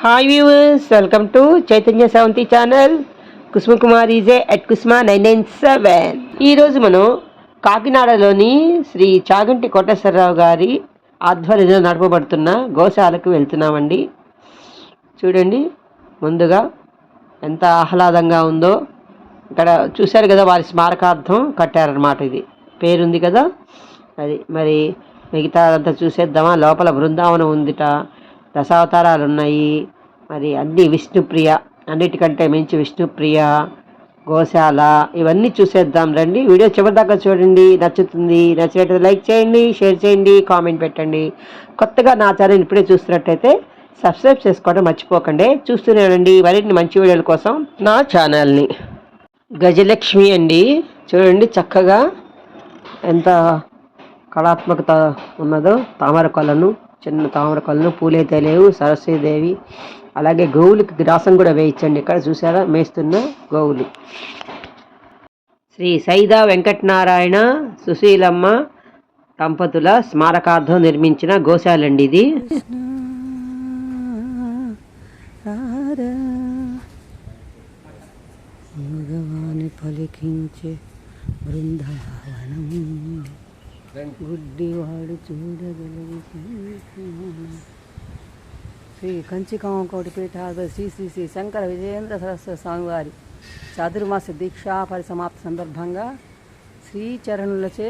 Hi viewers, welcome to Chaitanya seventy channel. Kusumakumar is at Kusuma 997. ఈరోజు మనం కాకినాడలోని శ్రీ చాగంటి కోటేశ్వరరావు గారి ఆధ్వర్యంలో నడపబడుతున్న గోశాలకు వెళ్తున్నామండి. చూడండి, ముందుగా ఎంత ఆహ్లాదంగా ఉందో. ఇక్కడ చూశారు కదా, వారి స్మారకార్థం కట్టారనమాట. ఇది పేరుంది కదా, అది మరి మిగతా అంతా చూసేద్దామా. లోపల బృందావనం ఉందిట, దశావతారాలు ఉన్నాయి, మరి అన్నీ విష్ణుప్రియ, అన్నిటికంటే మించి విష్ణుప్రియ గోశాల, ఇవన్నీ చూసేద్దాం రండి. వీడియో చివరిదాకా చూడండి, నచ్చుతుంది. నచ్చినట్టు లైక్ చేయండి, షేర్ చేయండి, కామెంట్ పెట్టండి. కొత్తగా నా ఛానల్ ఇప్పుడే చూస్తున్నట్టయితే సబ్స్క్రైబ్ చేసుకోవడం మర్చిపోకండి. చూస్తూనే ఉండండి మరిన్ని మంచి వీడియోల కోసం నా ఛానల్ని. గజలక్ష్మి అండి, చూడండి చక్కగా ఎంత కళాత్మకత ఉన్నదో. తామర కొలను, చిన్న తామర కొలను, పూలైతే లేవు. సరస్వతీదేవి, అలాగే గోవులకి గ్రాసం కూడా వేయించండి. ఇక్కడ చూసారా మేస్తున్న గోవులు. శ్రీ సైదా వెంకటనారాయణ సుశీలమ్మ దంపతుల స్మారకార్థం నిర్మించిన గోశాలండి ఇది. మగవాని పలికించే బృందావనం, గుడ్డివాడు చూడగలవు. శ్రీ కంచికామకోటి పీఠాధ శ్రీ శ్రీ శ్రీ శంకర విజయేంద్ర సరస్వతి స్వామివారి చాతుర్మాస దీక్షా పరిసమాప్తి సందర్భంగా శ్రీచరణులచే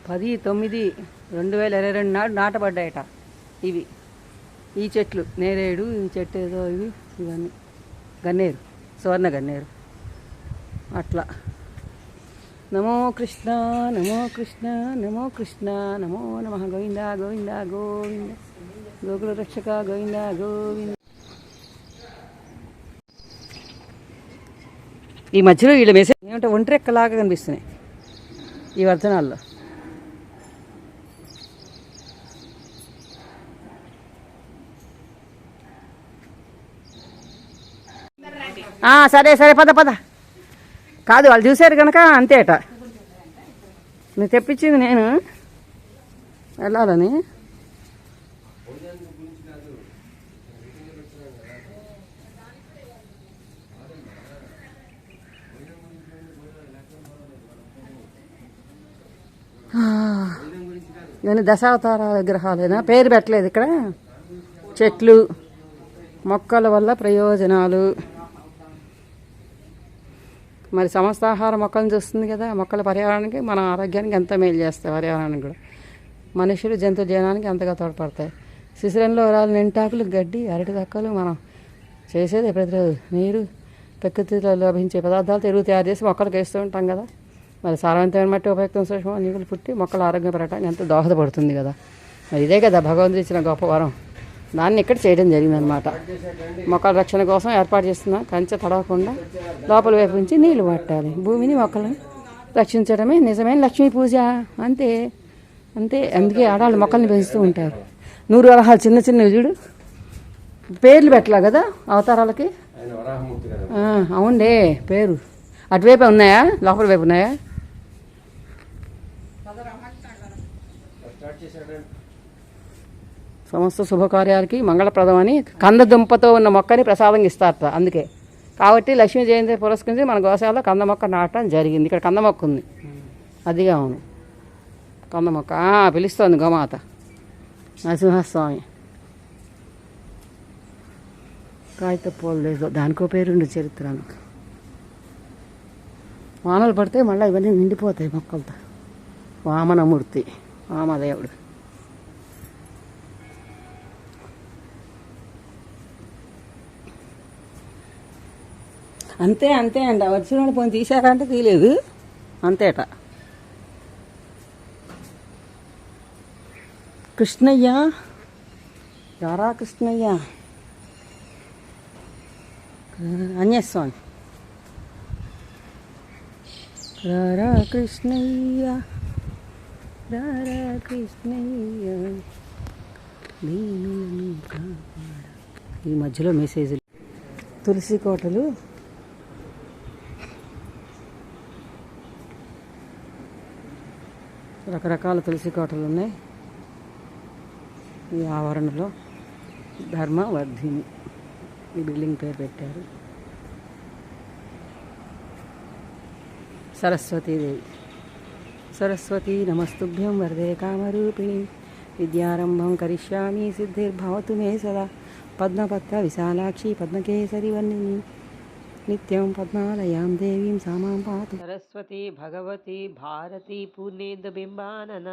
10/9/2022 నాడు నాటబడ్డాయట ఇవి. ఈ చెట్లు నేరేడు, ఈ చెట్టు ఏదో ఇవన్నీ గన్నేరు, సువర్ణ గన్నేరు. అట్లా నమో కృష్ణ నమో కృష్ణ నమో కృష్ణ నమో నమః. గోవింద గోవింద గోవింద, గోకుల రక్షక గోవింద గోవింద. ఈ మధ్యలో వీళ్ళ మెసేజ్ ఏమంటే ఒంటరెక్కలాగా కనిపిస్తున్నాయి ఈ వర్ధనాల్లో. సరే సరే, పద పద. కాదు, వాళ్ళు చూశారు కనుక అంతేట. నేను తెప్పించింది నేను వెళ్ళాలని. నేను దశావతార విగ్రహాలేనా, పేరు పెట్టలేదు ఇక్కడ. చెట్లు మొక్కల వల్ల ప్రయోజనాలు, మరి సమస్తాహార మొక్కలను చూస్తుంది కదా. మొక్కల పర్యావరణానికి, మన ఆరోగ్యానికి ఎంత మేలు చేస్తాయి, పర్యావరణానికి కూడా. మనుషులు జంతు జీవనానికి ఎంతగా తోడ్పడతాయి. శిశిరంలో రాలు నింటాకులు, గడ్డి, అరటి తక్కలు, మనం చేసేది ప్రతిరోజు నీరు, ప్రకృతిలో లభించే పదార్థాలతో ఎరువు తయారు చేసి మొక్కలకు వేస్తూ ఉంటాం కదా. మరి సారవంతమైన మట్టి ఉపయుక్తం సూక్ష్మ నీళ్ళు పుట్టి మొక్కల ఆరోగ్యం పెరగడానికి ఎంతో దోహదపడుతుంది కదా. మరి ఇదే కదా భగవంతుడు ఇచ్చిన గొప్ప వరం. దాన్ని ఇక్కడ చేయడం జరిగిందనమాట. మొక్కల రక్షణ కోసం ఏర్పాటు చేస్తున్న కంచె తడవకుండా లోపల వైపు నుంచి నీళ్లు పట్టాలి. భూమిని మొక్కలను రక్షించడమే నిజమైన లక్ష్మీ పూజ. అంతే అంతే. అందుకే ఆడవాళ్ళు మొక్కల్ని పెంచుతూ ఉంటారు. 100 వరహాలు చిన్న చిన్నవి చూడు, పేర్లు పెట్టలా కదా అవతారాలకి. అవునులే, పేరు అటువైపు ఉన్నాయా, లోపల వైపు ఉన్నాయా? సమస్త శుభకార్యాలకి మంగళప్రదమని కందదుంపతో ఉన్న మొక్కని ప్రసాదంగా ఇస్తారట. అందుకే కాబట్టి లక్ష్మీ జయంతి పురస్కరించి మన గోశాలలో కంద మొక్క నాటడం జరిగింది. ఇక్కడ కంద మొక్క ఉంది, అదిగా అవును కంద మొక్క. పిలుస్తోంది గోమాత నరసింహస్వామి. కాగిత పూలు లేదు, దానికో పేరుండు చరిత్రను. వానలు పడితే మళ్ళీ ఇవన్నీ నిండిపోతాయి మొక్కలతో. వామనమూర్తి, వామదేవుడు. అంతే అంతే అండి. వచ్చిన పోయి తీసారంటే తీయలేదు అంతేట. కృష్ణయ్య రారా, కృష్ణయ్య అన్యస్వామి రారా, కృష్ణయ్య రారా, కృష్ణయ్య. ఈ మధ్యలో మెసేజ్లు. తులసి కోటలు, రకరకాల తులసి కోటలు ఉన్నాయి ఈ ఆవరణలో. ధర్మవర్ధిని ఈ బిల్డింగ్ పేరు పెట్టారు. సరస్వతీదేవి. సరస్వతీ నమస్తుభ్యం వరదే కామరూపిణి విద్యారంభం కరిష్యామి సిద్ధిర్భవతు మే సదా పద్మపత్ర విశాలాక్షి పద్మకేసరి వర్ణిని నిత్యం పద్మాలయాం దేవీం సామాం పాతు. సరస్వతి భగవతి భారతి పూర్ణేందు బింబానన.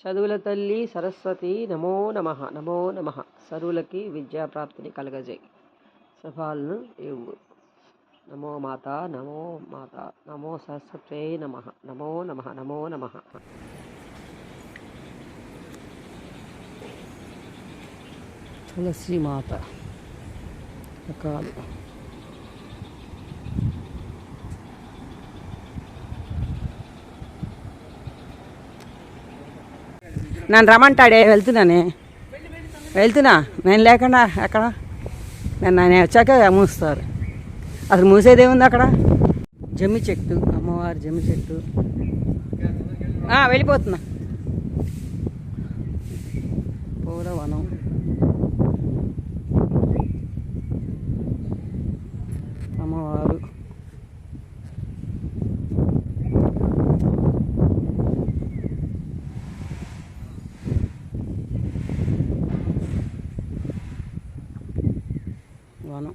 చదువుల తల్లి సరస్వతి నమో నమః నమో నమః. సరువులకి విద్యాప్రాప్తిని కలగజేయి. సఫాలను ఏవు. నమో మాత నమో మాత నమో సరస్వతే నమః నమో నమః నమో నమః. తులసి మాత రకాలు. నన్ను రమ్మంటాడే, వెళ్తున్నా నేను లేకుండా ఎక్కడ నేను వచ్చాక మూస్తారు. అసలు మూసేదేముంది అక్కడ? జమ్మి చెట్టు, అమ్మవారి జమ్మి చెట్టు. వెళ్ళిపోతున్నా. పూలవనం. అమ్మవారు. వనం.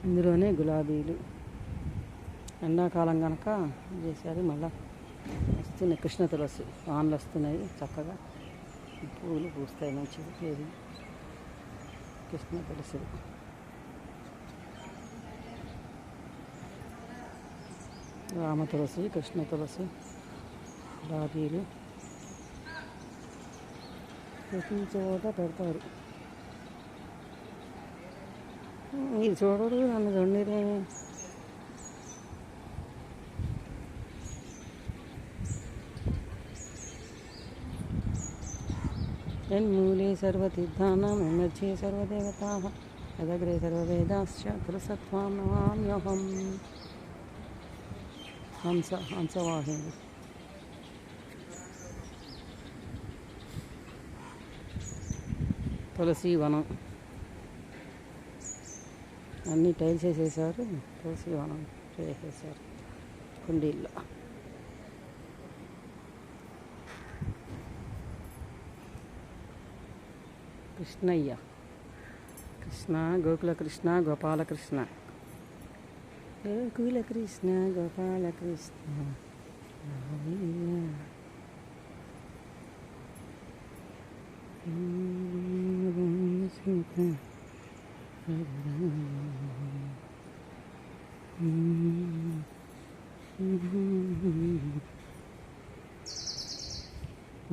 ఇందులోనే గులాబీలు. ఎండాకాలం కనుక చేశారు. మళ్ళీ వస్తున్నాయి కృష్ణ తులసి. వానలు వస్తున్నాయి, చక్కగా పూలు పూస్తాయి. మంచిది పేరు కృష్ణ తులసి. రామ తులసి, కృష్ణ తులసి, గులాబీలు ప్రతి చోట పెడతారు. మీరు చూడరు, నన్ను చూడరే. యన్మూలే సర్వతీర్థానాం యన్మధ్యే సర్వదేవతాః యదగ్రే సర్వవేదాశ్చ తులసత్వాం నమామ్యహం. హంసవాహిని. తులసి వనం. అన్నీ టైల్స్ వేసేసారు. తులసి వనం వేసేసారు కుండీల్లో. కృష్ణయ్య. కృష్ణ, గోకుల కృష్ణ, గోపాలకృష్ణ. గోకుల కృష్ణ, గోపాలకృష్ణ.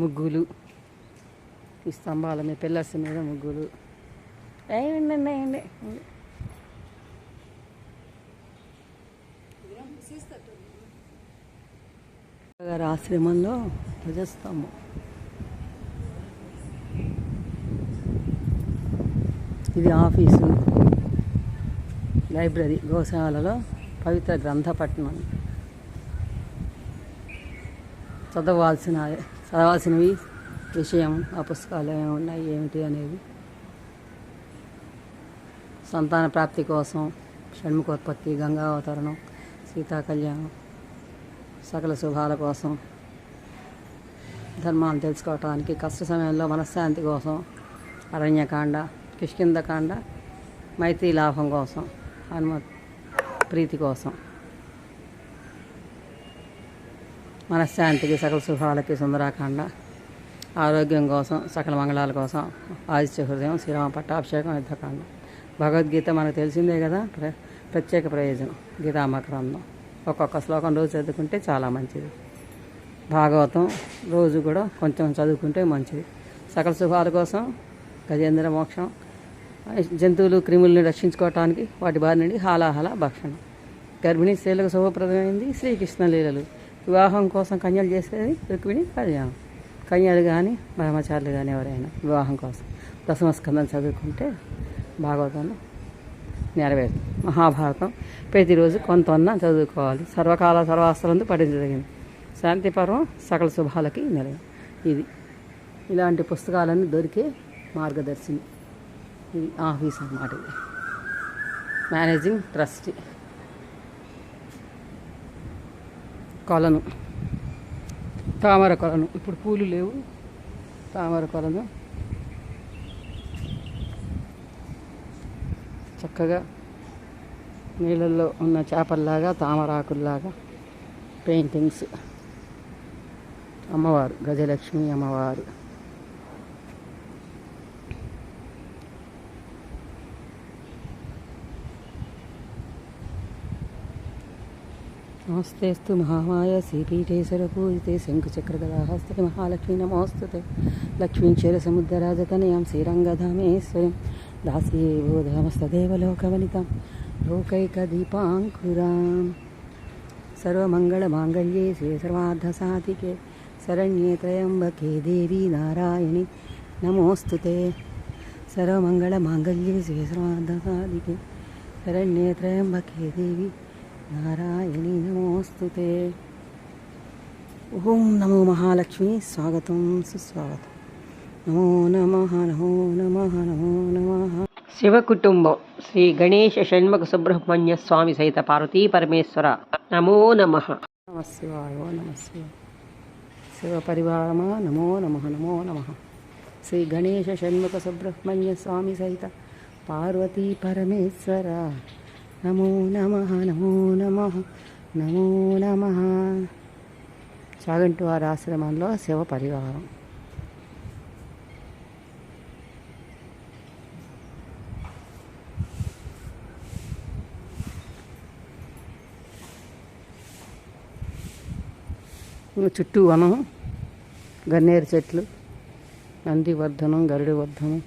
ముగ్గులు. ఈ స్తంభాల మీద, పిల్లర్స్ మీద ముగ్గులు. వేయండి. గారి ఆశ్రమంలో ధ్వజస్తంభం. ఇది ఆఫీసు, లైబ్రరీ, గోశాలలో పవిత్ర గ్రంథపట్నం. చదవాల్సినవి విషయం, ఆ పుస్తకాలు ఏమి ఉన్నాయి ఏమిటి అనేది. సంతాన ప్రాప్తి కోసం, షణ్ముఖోత్పత్తి, గంగావతరణం, సీతా కళ్యాణం, సకల శుభాల కోసం, ధర్మాలు తెలుసుకోవటానికి, కష్ట సమయంలో మనశ్శాంతి కోసం, అరణ్యకాండ, కిష్కింధకాండ, మైత్రి లాభం కోసం, హనుమత్ ప్రీతి కోసం, మనశ్శాంతికి, సకల శుభాలకి సుందరాకాండ, ఆరోగ్యం కోసం, సకల మంగళాల కోసం ఆదిత్య హృదయం, శ్రీరామ పట్టాభిషేకం, యుద్ధకాండ. భగవద్గీత మనకు తెలిసిందే కదా, ప్రత్యేక ప్రయోజనం. గీతామకరందం ఒక్కొక్క శ్లోకం రోజు చదువుకుంటే చాలా మంచిది. భాగవతం రోజు కూడా కొంచెం చదువుకుంటే మంచిది. సకల శుభాల కోసం, గజేంద్ర మోక్షం, జంతువులు క్రిములను రక్షించుకోవటానికి, వాటి బారి నుండి హాలాహల భక్షణం. గర్భిణీ స్త్రీలకు శుభప్రదమైంది శ్రీకృష్ణ లీలలు. వివాహం కోసం కన్యలు చేసేది రుక్మిణి కళ్యాణం. కన్యలు కానీ బ్రహ్మచారులు కానీ ఎవరైనా వివాహం కోసం దశమస్కందం చదువుకుంటే భాగవతంలో నెరవేరుతుంది. మహాభారతం ప్రతిరోజు కొంత చదువుకోవాలి. సర్వకాల సర్వాస్త్రంతో పఠించదగింది. శాంతిపురం సకల శుభాలకి నిలయం. ఇది ఇలాంటి పుస్తకాలన్నీ దొరికే మార్గదర్శిని. ఇది ఆఫీస్ అన్నమాట. ఇది మేనేజింగ్ ట్రస్టీ. కొలను, తామర కొలను. ఇప్పుడు పూలు లేవు. తామర కొలను చక్కగా నీళ్ళల్లో ఉన్న చేపల్లాగా, తామరాకుల్లాగా పెయింటింగ్స్. అమ్మవారు గజలక్ష్మి అమ్మవారు. నమస్తేస్తు మహామాయ శ్రీపీఠేశ్వర పూజితే శంకుచక్రగదాహస్తే మహాలక్ష్మీ నమోస్తుతే. లక్ష్మీ క్షీరసముద్రరాజతనయాం శ్రీరంగధామేశ్వరం దాస్యే బోధమస్తదేవలోకవనితాం లోకైకదీపాంకురాం. సర్వమంగళమాంగళ్యే శివే సర్వార్థసాధికే శరణ్యే త్రయంబకే దేవి నారాయణి నమోస్తుతే. సర్వమంగళమాంగళ్యే శివే సర్వార్థసాధికే శరణ్యే త్రయంబకే దేవి నారాయణి నమోస్తుతే. ఓం నమో మహాలక్ష్మి. స్వాగతం సుస్వాగతం. నమో నమః నమో నమః నమో నమః. శివ కుటుంబం శ్రీ గణేశ షణ్ముఖ సుబ్రహ్మణ్య స్వామి సహిత పార్వతీ పరమేశ్వర నమో నమః. నమ శివాయ. నమ శివ శివ పరివారమా నమో నమః నమో నమః. శ్రీ గణేశ షణ్ముఖ సుబ్రహ్మణ్య స్వామి సహిత పార్వతీ పరమేశ్వర నమో నమః నమో నమః నమో నమః. చాగంటి వారి ఆశ్రమంలో శివ పరివారం. చుట్టూ వనం, గన్నేరు చెట్లు, నందివర్ధనం, గరుడివర్ధనం,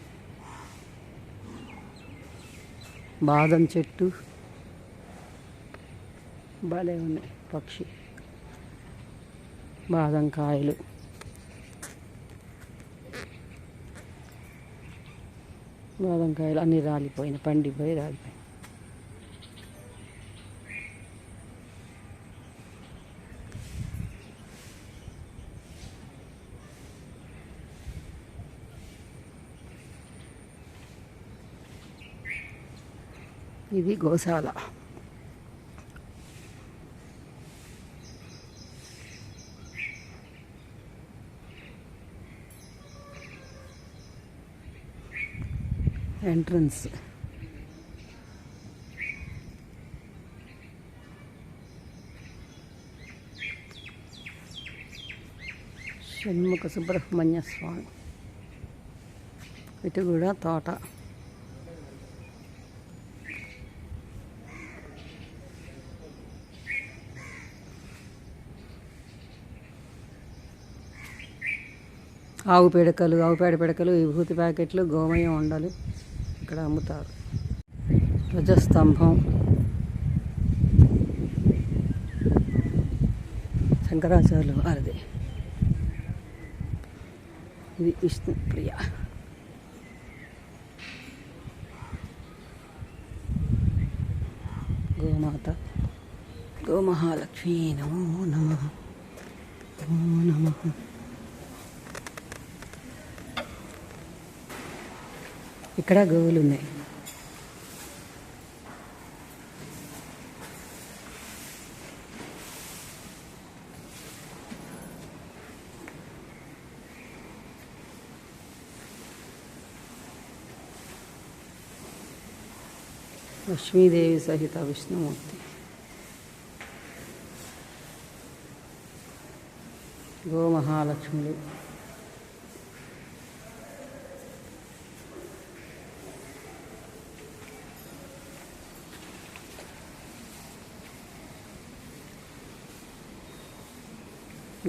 బాదం చెట్టు భలే ఉన్నాయి. పక్షి, బాదం కాయలు, అన్నీ రాలిపోయినాయి, పండిపోయి రాలిపోయినాయి. ఇది గోశాల. ఎంట్రన్స్. షణ్ముఖ సుబ్రహ్మణ్య స్వామి. ఇటు కూడా తోట. ఆవు పేడ పిడకలు, విభూతి ప్యాకెట్లు, గోమయం ఉండలు ఇక్కడ అమ్ముతారు. ధ్వజస్తంభం, శంకరాచార్యులు వారిది. ఇది విష్ణుప్రియ. గోమాత, గోమహాలక్ష్మీ నమో నమః నమో నమః. ఇక్కడ గోవులు ఉన్నాయి. లక్ష్మీదేవి సహిత విష్ణుమూర్తి. గోమహాలక్ష్ములు.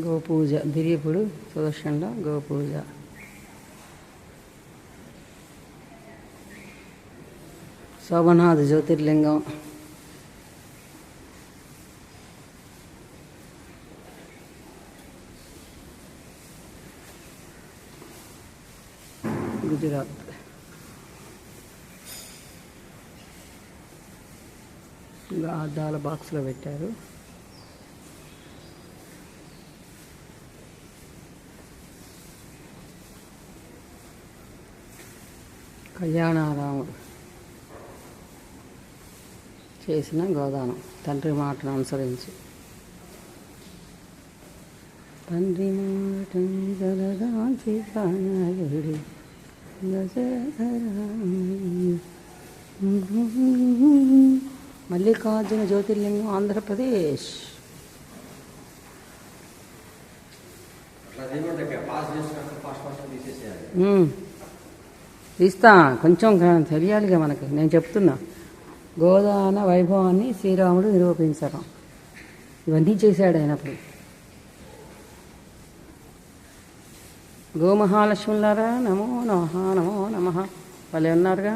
గోపూజ. దిరియపుడు సుదర్శనలో గోపూజ. శోభనాథ జ్యోతిర్లింగం. గుజరాత్. ఇంకా అద్దాల బాక్స్లో పెట్టారు. కళ్యాణారాముడు చేసిన గోదానం తండ్రి మాటను అనుసరించి. తండ్రి మాటను జలగాంచి కానాయుడు మల్లికార్జున జ్యోతిర్లింగం ఆంధ్రప్రదేశ్. తీస్తా, కొంచెం తెలియాలిగా మనకి. నేను చెప్తున్నా, గోదాన వైభవాన్ని శ్రీరాముడు నిరూపించడం ఇవన్నీ చేశాడు అయినప్పుడు. గోమహాలక్ష్ములారా నమో నమః నమో నమః వాళ్ళు ఉన్నారుగా.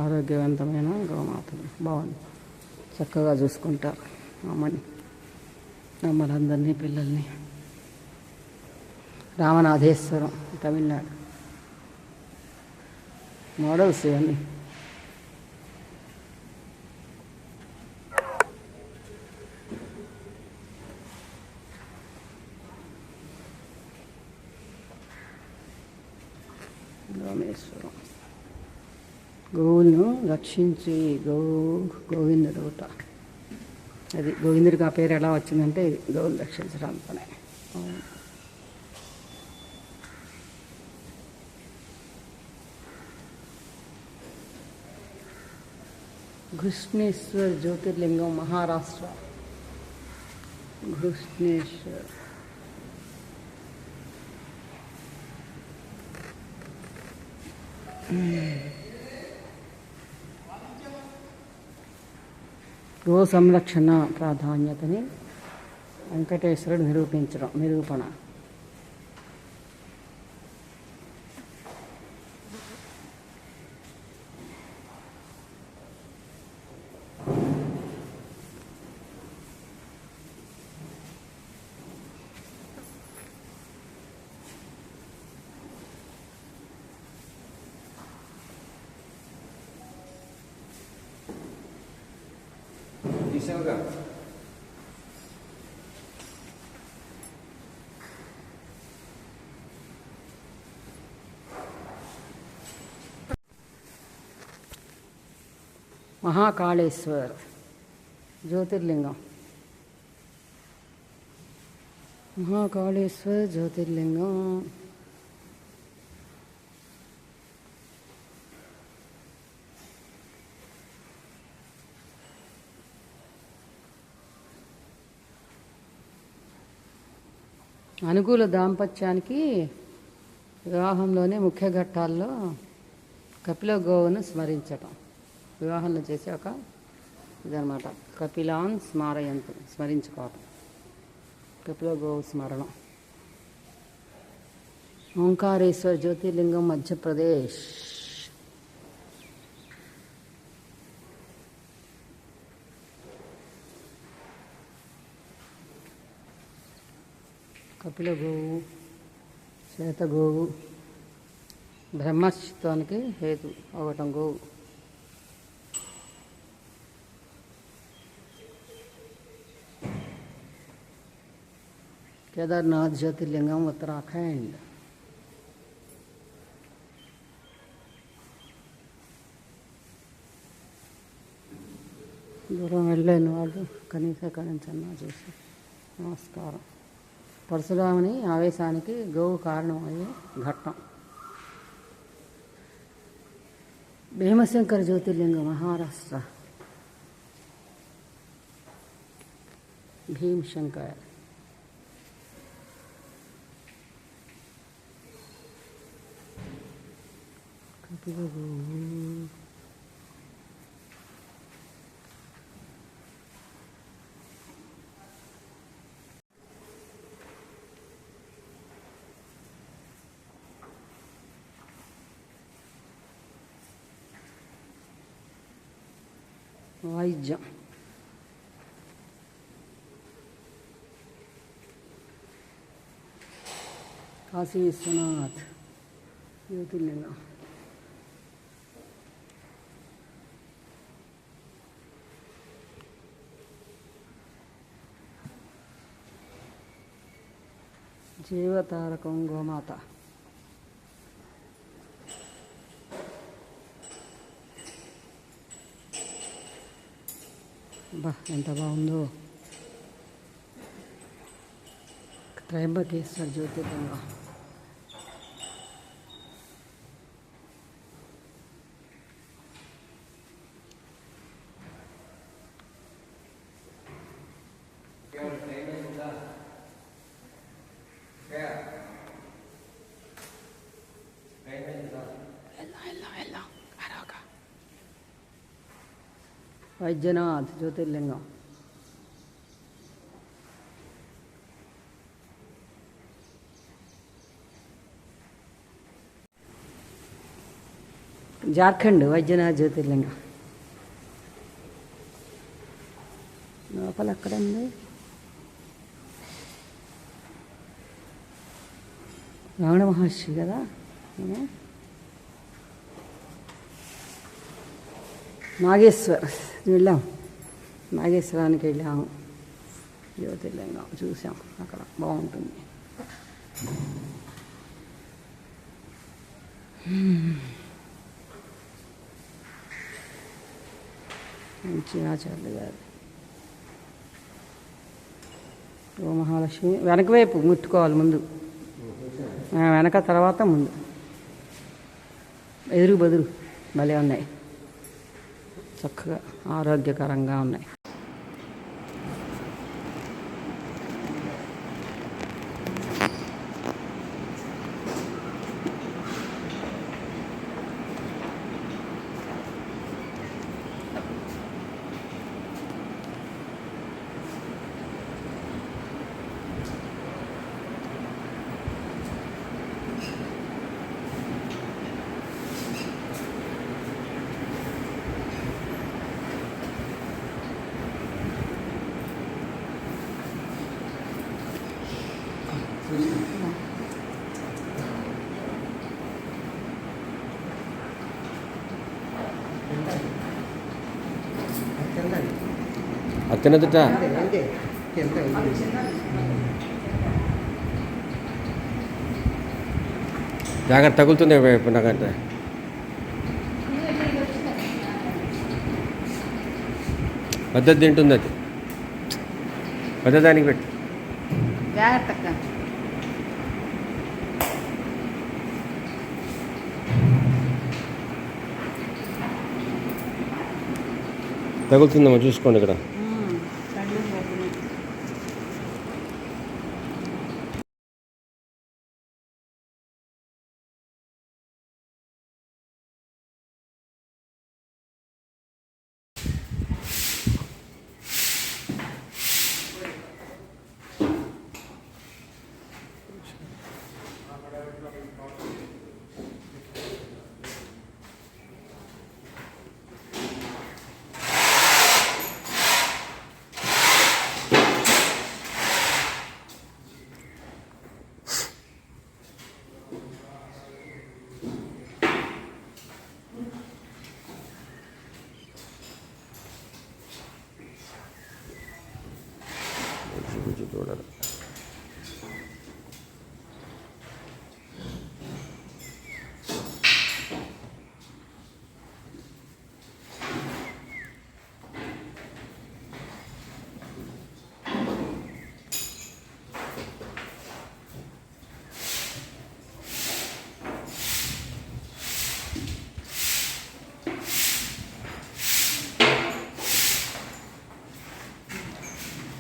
ఆరోగ్యవంతమైన గోమాతలు బాగుంది, చక్కగా చూసుకుంటారు అమ్మని, అమ్మలందరినీ, పిల్లల్ని. రామనాథేశ్వరం తమిళనాడు మోడల్స్ ఇవన్నీ. రామేశ్వరం గోవులను రక్షించి గోవిందుడుట. అది గోవిందుడికి ఆ పేరు ఎలా వచ్చిందంటే గోవులు రక్షించడంతోనే. ఘృష్ణేశ్వర్ జ్యోతిర్లింగం మహారాష్ట్ర. ఘృష్ణేశ్వర్ గో సంరక్షణ ప్రాధాన్యతని వెంకటేశ్వరుడు నిరూపణ. మహాకాళేశ్వర్ జ్యోతిర్లింగం. మహాకాళేశ్వర్ జ్యోతిర్లింగం అనుకూల దాంపత్యానికి వివాహంలోనే ముఖ్య ఘట్టాల్లో కపిల గోవును స్మరించటం. వివాహంలో చేసే ఒక ఇదనమాట. కపిలాన్ స్మారయంతు, స్మరించుకోవటం. కపిల గోవు స్మరణం. ఓంకారేశ్వర జ్యోతిర్లింగం మధ్యప్రదేశ్. కపిల గోవు, శ్వేత గోవు, బ్రహ్మత్వానికి హేతు అవటం గోవు. కేదార్నాథ్ జ్యోతిర్లింగం ఉత్తరాఖండ్. దూరం వెళ్ళలేని వాళ్ళు కనీసం కనించన్నా చూసి నమస్కారం. పరశురాముని ఆవేశానికి గోవు కారణమయ్యే ఘట్టం. భీమశంకర జ్యోతిర్లింగం మహారాష్ట్ర. భీమశంకర్. కపిల గోవు. వాయిద్యం. కాశీ విశ్వనాథ్ జ్యోతిర్లింగం. జీవతారకం గోమాత. బా ఎంత బాగుందో. త్రయంబకేశ్వర జ్యోతిర్లింగం. వైద్యనాథ్ జ్యోతిర్లింగం. జార్ఖండ్ వైద్యనాథ్ జ్యోతిర్లింగం. లోపల ఎక్కడ ఉంది? రమణ మహర్షి కదా. నాగేశ్వర్ వెళ్ళాం, నాగేశ్వరానికి వెళ్ళాము. జ్యోతిర్లింగం చూసాం, అక్కడ బాగుంటుంది. మంచి ఆచార్యులు గారు. ఓ మహాలక్ష్మి వెనక వైపు ముట్టుకోవాలి, ముందు వెనక తర్వాత ముందు. ఎదురు బదురు భలే ఉన్నాయి, చక్కగా ఆరోగ్యకరంగా ఉన్నాయి. అత్తినదుట జాగ్రత్త తగులుతుంది నాకంటే. పద్ధతి తింటుంది అది, పద్ధతానికి పెట్టి జాగ్రత్త. తగులుతుందమ్మా, చూసుకోండి ఇక్కడ. చూడాలి.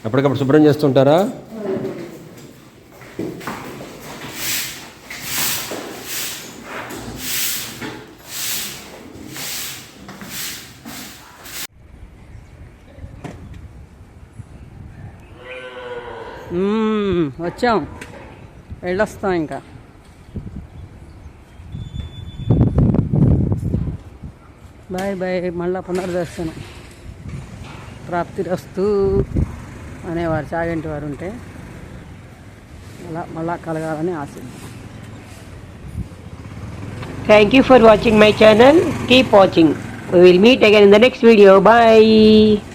ఎప్పటికప్పుడు శుభ్రం చేస్తుంటారా? వచ్చాం, వెళ్ళొస్తాం ఇంకా. బాయ్ బాయ్, మళ్ళా పునర్దర్శనం. ప్రాప్తిరస్తు అనేవారు చాగంటి వారు ఉంటే అలా మళ్ళా కలగాలని ఆశిద్దాం. Thank you for watching my channel. Keep watching. We will meet again in the next video. Bye.